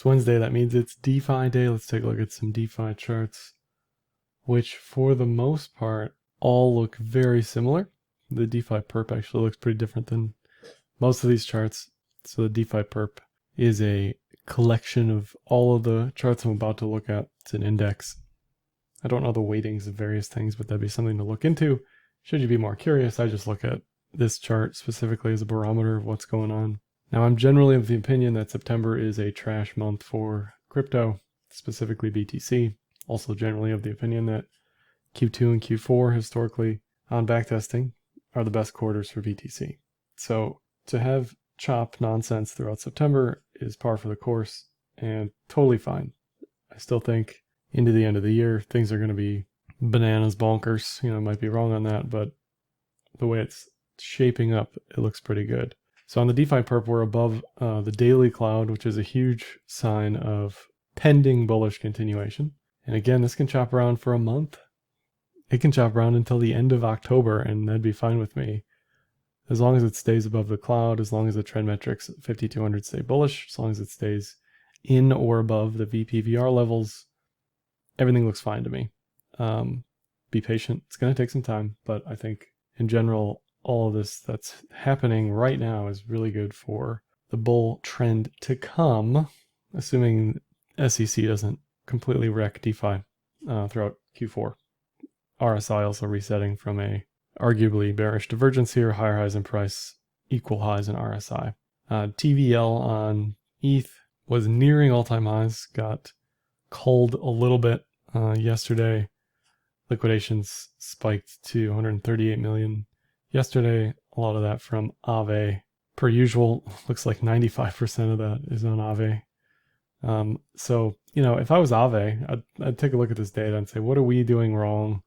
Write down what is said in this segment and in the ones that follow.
It's Wednesday, that means it's DeFi day. Let's take a look at some DeFi charts, which for the most part all look very similar. The DeFi perp actually looks pretty different than most of these charts. So the DeFi perp is a collection of all of the charts I'm about to look at. It's an index. I don't know the weightings of various things, but that'd be something to look into. Should you be more curious, I just look at this chart specifically as a barometer of what's going on. Now, I'm generally of the opinion that September is a trash month for crypto, specifically BTC. Also generally of the opinion that Q2 and Q4 historically on backtesting are the best quarters for BTC. So to have chop nonsense throughout September is par for the course and totally fine. I still think into the end of the year, things are going to be bananas bonkers. You know, I might be wrong on that, but the way it's shaping up, it looks pretty good. So on the DeFi perp, we're above the daily cloud, which is a huge sign of pending bullish continuation. And again, this can chop around for a month. It can chop around until the end of October, and that'd be fine with me. As long as it stays above the cloud, as long as the trend metrics 5200 stay bullish, as long as it stays in or above the VPVR levels, everything looks fine to me. Be patient. It's going to take some time, but I think in general, all of this that's happening right now is really good for the bull trend to come, assuming SEC doesn't completely wreck DeFi throughout Q4. RSI also resetting from a arguably bearish divergence here, higher highs in price, equal highs in RSI. TVL on ETH was nearing all-time highs, got culled a little bit yesterday. Liquidations spiked to 138 million yesterday. A lot of that from Aave. Per usual, looks like 95% of that is on Aave. So, you know, if I was Aave, I'd take a look at this data and say, what are we doing wrong?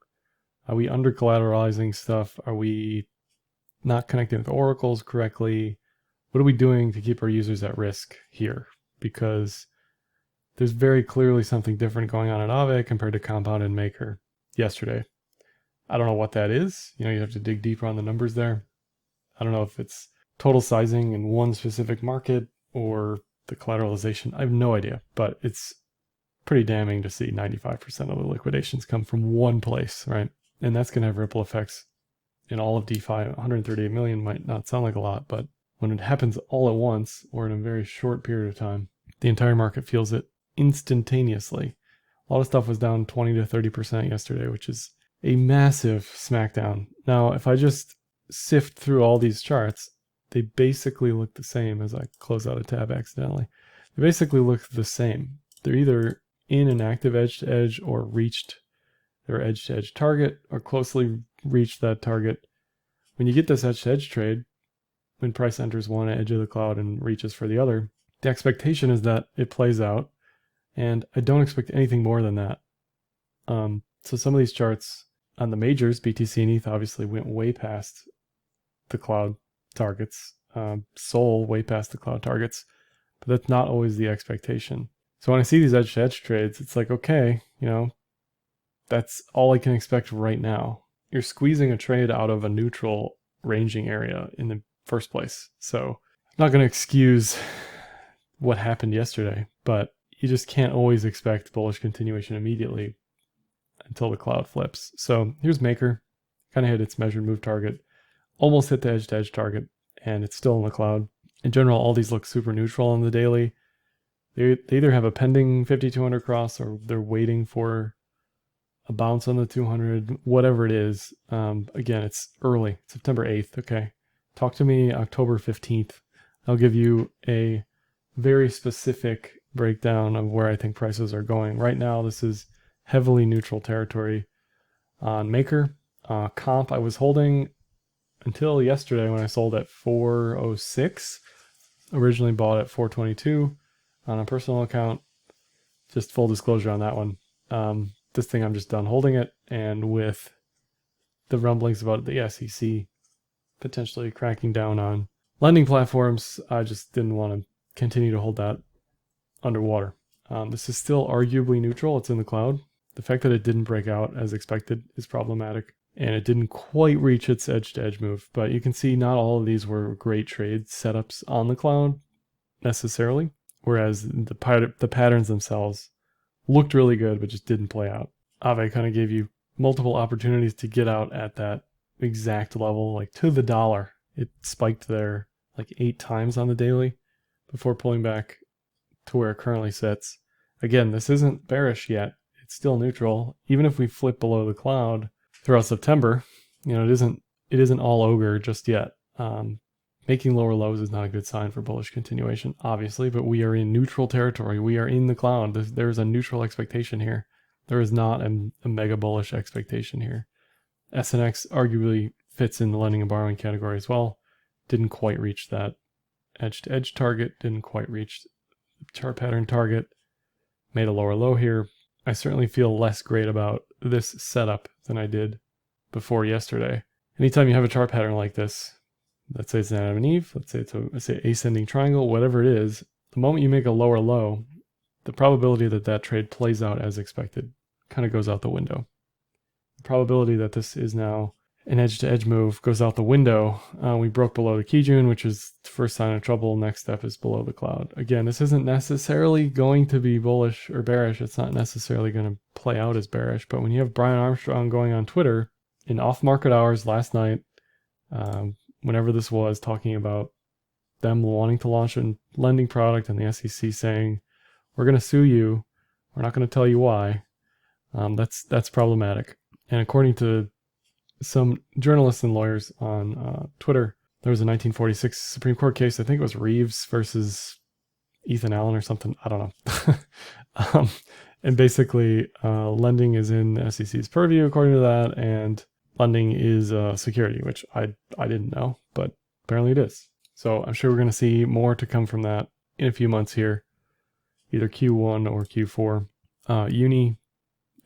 Are we under collateralizing stuff? Are we not connecting with oracles correctly? What are we doing to keep our users at risk here? Because there's very clearly something different going on at Aave compared to Compound and Maker yesterday. I don't know what that is. You know, you have to dig deeper on the numbers there. I don't know if it's total sizing in one specific market or the collateralization. I have no idea, but it's pretty damning to see 95% of the liquidations come from one place, right? And that's going to have ripple effects in all of DeFi. 138 million might not sound like a lot, but when it happens all at once or in a very short period of time, the entire market feels it instantaneously. A lot of stuff was down 20 to 30% yesterday, which is a massive smackdown. Now, if I just sift through all these charts, they basically look the same as I close out a tab accidentally. They basically look the same. They're either in an active edge-to-edge or reached their edge-to-edge target or closely reached that target. When you get this edge-to-edge trade, when price enters one edge of the cloud and reaches for the other, the expectation is that it plays out, and I don't expect anything more than that. So some of these charts on the majors, BTC and ETH obviously went way past the cloud targets. Sol way past the cloud targets, but that's not always the expectation. So when I see these edge-to-edge trades, it's like, okay, you know, that's all I can expect right now. You're squeezing a trade out of a neutral ranging area in the first place. So I'm not going to excuse what happened yesterday, but you just can't always expect bullish continuation immediately until the cloud flips. So here's Maker, kind of hit its measured move target, almost hit the edge-to-edge target, and it's still in the cloud. In general, all these look super neutral on the daily. They either have a pending 5200 cross or they're waiting for a bounce on the 200, whatever it is. Again, it's early, September 8th, okay. Talk to me October 15th. I'll give you a very specific breakdown of where I think prices are going. Right now, this is heavily neutral territory on Maker. Comp, I was holding until yesterday when I sold at 406. Originally bought at 422 on a personal account. Just full disclosure on that one. This thing, I'm just done holding it. And with the rumblings about the SEC potentially cracking down on lending platforms, I just didn't want to continue to hold that underwater. This is still arguably neutral. It's in the cloud. The fact that it didn't break out as expected is problematic, and it didn't quite reach its edge-to-edge move. But you can see not all of these were great trade setups on the cloud necessarily. whereas the patterns themselves looked really good, but just didn't play out. Aave kind of gave you multiple opportunities to get out at that exact level, like to the dollar. It spiked there like 8 times on the daily before pulling back to where it currently sits. Again, this isn't bearish yet. It's still neutral. Even if we flip below the cloud throughout September, it isn't all ogre just yet. Making lower lows is not a good sign for bullish continuation, obviously, but we are in neutral territory. We are in the cloud. There is a neutral expectation here. There is not a mega bullish expectation here. SNX arguably fits in the lending and borrowing category as well. Didn't quite reach that edge-to-edge target. Didn't quite reach the chart pattern target. Made a lower low here. I certainly feel less great about this setup than I did before yesterday. Anytime you have a chart pattern like this, let's say it's an Adam and Eve, let's say it's a ascending triangle, whatever it is, the moment you make a lower low, the probability that that trade plays out as expected kind of goes out the window. The probability that this is now an edge-to-edge move goes out the window. We broke below the Kijun, which is the first sign of trouble. Next step is below the cloud. Again, this isn't necessarily going to be bullish or bearish. It's not necessarily going to play out as bearish. But when you have Brian Armstrong going on Twitter in off-market hours last night, whenever this was, talking about them wanting to launch a lending product and the SEC saying, we're going to sue you, we're not going to tell you why, that's problematic. And according to some journalists and lawyers on Twitter, there was a 1946 Supreme Court case. I think it was Reeves versus Ethan Allen or something. I don't know. And basically, lending is in the SEC's purview, according to that, and lending is security, which I didn't know, but apparently it is. So I'm sure we're going to see more to come from that in a few months here, either Q1 or Q4. Uni,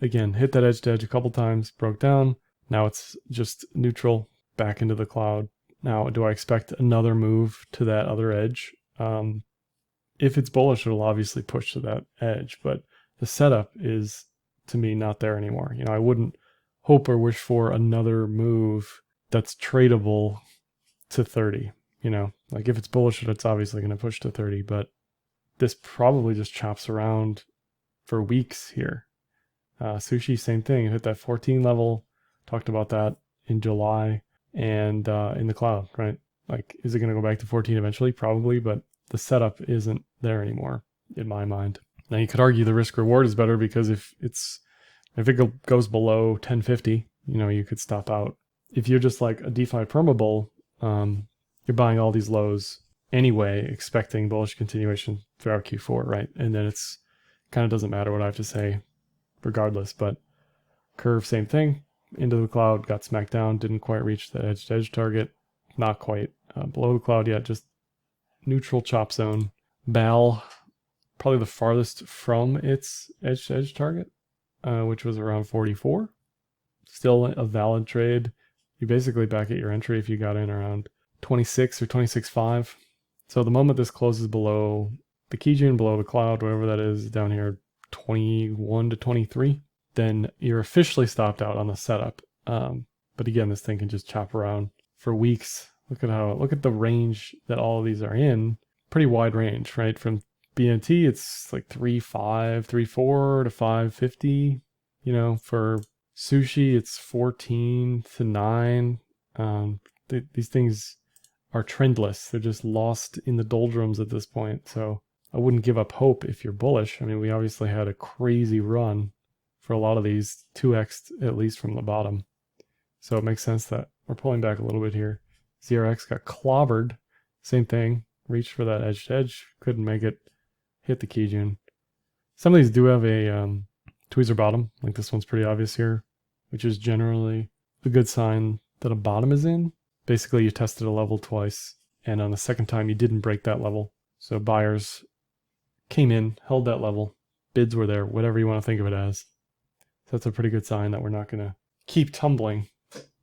again, hit that edge-to-edge a couple times, broke down. Now it's just neutral, back into the cloud. Now, do I expect another move to that other edge? If it's bullish, it'll obviously push to that edge, but the setup is, to me, not there anymore. I wouldn't hope or wish for another move that's tradable to 30. Like if it's bullish, it's obviously going to push to 30, but this probably just chops around for weeks here. Sushi, same thing, hit that 14 level. Talked about that in July and in the cloud, right? Like, is it going to go back to 14 eventually? Probably, but the setup isn't there anymore in my mind. Now, you could argue the risk reward is better because if it goes below 1050, you could stop out. If you're just like a DeFi permabull, you're buying all these lows anyway, expecting bullish continuation throughout Q4, right? And then it's kind of doesn't matter what I have to say regardless, but curve, same thing. Into the cloud, got smacked down, didn't quite reach the edge-to-edge target, not quite below the cloud yet, just neutral chop zone. BAL, probably the farthest from its edge-to-edge target, which was around 44. Still a valid trade. You basically back at your entry if you got in around 26 or 26.5. So the moment this closes below the Kijun, below the cloud, whatever that is, down here, 21 to 23, then you're officially stopped out on the setup. But again, this thing can just chop around for weeks. Look at the range that all of these are in. Pretty wide range, right? From BNT, it's like 3.5, 3.4 to 5.50. For Sushi, it's 14 to 9. These things are trendless. They're just lost in the doldrums at this point. So I wouldn't give up hope if you're bullish. I mean, we obviously had a crazy run for a lot of these, 2x at least from the bottom. So it makes sense that we're pulling back a little bit here. ZRX got clobbered. Same thing. Reached for that edge to edge. Couldn't make it. Hit the Kijun. Some of these do have a tweezer bottom. Like this one's pretty obvious here, which is generally a good sign that a bottom is in. Basically, you tested a level twice, and on the second time, you didn't break that level. So buyers came in, held that level. Bids were there, whatever you want to think of it as. So that's a pretty good sign that we're not going to keep tumbling.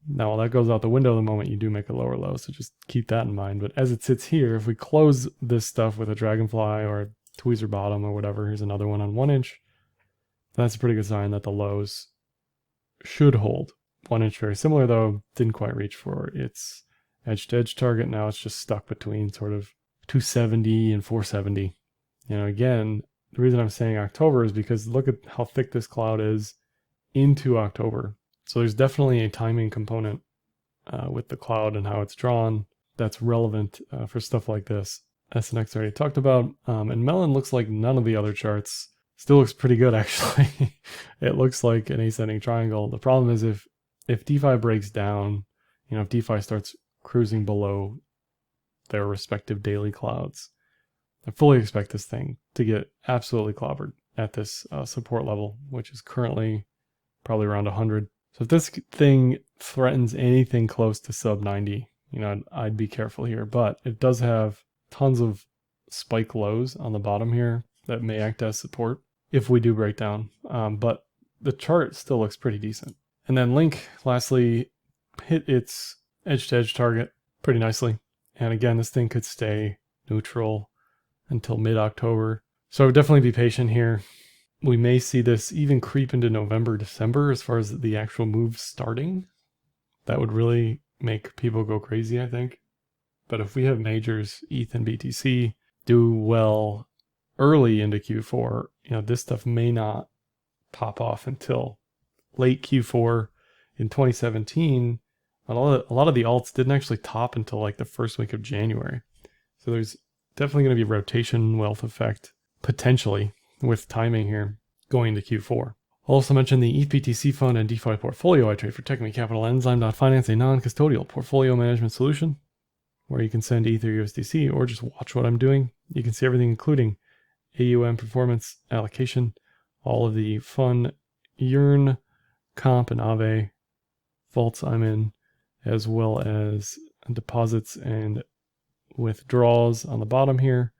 Now, that goes out the window the moment you do make a lower low, so just keep that in mind. But as it sits here, if we close this stuff with a dragonfly or a tweezer bottom or whatever, here's another one on 1 inch, that's a pretty good sign that the lows should hold. 1 inch very similar, though, didn't quite reach for its edge-to-edge target. Now it's just stuck between sort of 270 and 470. Again, the reason I'm saying October is because look at how thick this cloud is into October. So there's definitely a timing component with the cloud and how it's drawn that's relevant for stuff like this. SNX already talked about, and Melon looks like none of the other charts. Still looks pretty good, actually. It looks like an ascending triangle. The problem is if DeFi breaks down, if DeFi starts cruising below their respective daily clouds, I fully expect this thing to get absolutely clobbered at this support level, which is currently probably around 100. So if this thing threatens anything close to sub 90, I'd be careful here. But it does have tons of spike lows on the bottom here that may act as support if we do break down. But the chart still looks pretty decent. And then Link, lastly, hit its edge-to-edge target pretty nicely. And again, this thing could stay neutral until mid-October. So I would definitely be patient here. We may see this even creep into November, December as far as the actual move starting. That would really make people go crazy, I think. But if we have majors, ETH and BTC, do well early into Q4, this stuff may not pop off until late Q4 in 2017. A lot of the alts didn't actually top until like the first week of January. So there's definitely going to be a rotation wealth effect, potentially, with timing here going to Q4. I'll also mention the ETH BTC fund and DeFi portfolio I trade for Techme Capital and Yearn.Finance, a non-custodial portfolio management solution where you can send ETH or USDC or just watch what I'm doing. You can see everything, including AUM performance, allocation, all of the fun Yearn, Comp, and Aave vaults I'm in, as well as deposits and withdrawals on the bottom here,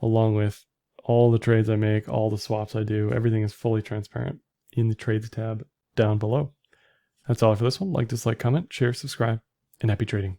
along with all the trades I make, all the swaps I do. Everything is fully transparent in the trades tab down below. That's all for this one. Like, dislike, comment, share, subscribe, and happy trading.